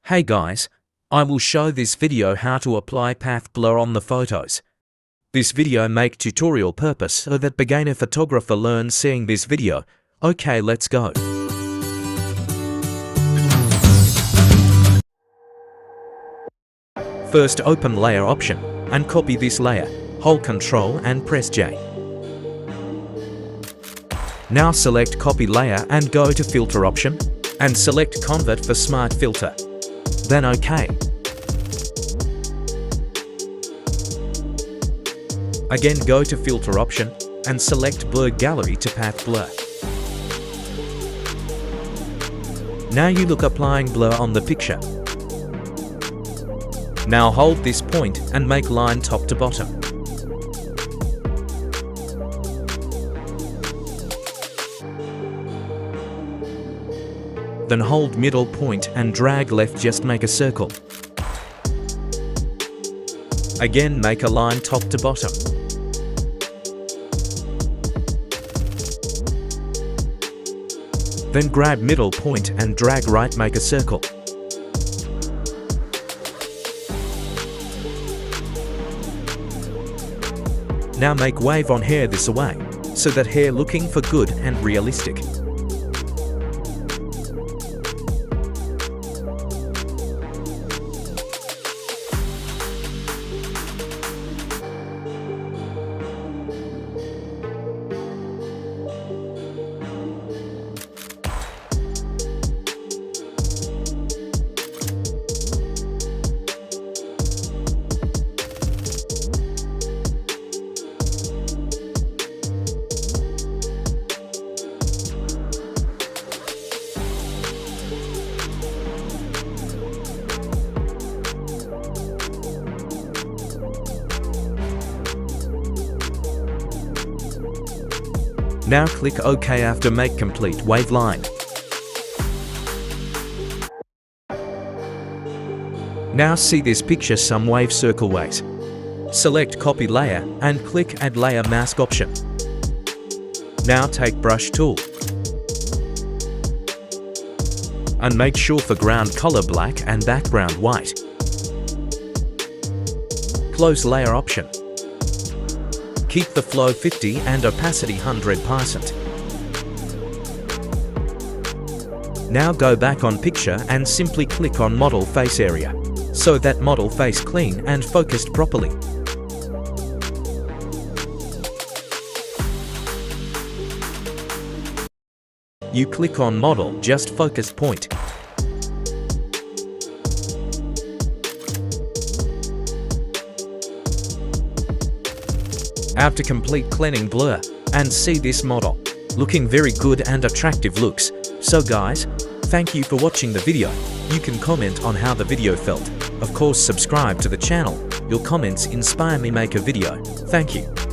Hey guys, I will show this video how to apply path blur on the photos. This video make tutorial purpose so that beginner photographer learn seeing this video. Okay, let's go. First open layer option and copy this layer. Hold Ctrl and press J. Now select copy layer and go to filter option and select convert for smart filter. Then OK. Again go to filter option and select blur gallery to path blur. Now you look applying blur on the picture. Now hold this point and make line top to bottom. Then hold middle point and drag left, just make a circle. Again make a line top to bottom. Then grab middle point and drag right, make a circle. Now make wave on hair this way, so that hair looking for good and realistic. Now click OK after make complete wave line. Now see this picture some wave circle ways. Select copy layer and click add layer mask option. Now take brush tool and make sure foreground color black and background white. Close layer option. Keep the flow 50 and opacity 100%. Now go back on picture and simply click on model face area, so that model face clean and focused properly. You click on model just focus point. After complete cleaning blur and see this model looking very good and attractive looks. So guys, thank you for watching the video. You can comment on how the video felt. Of course, subscribe to the channel. Your comments inspire me make a video. Thank you.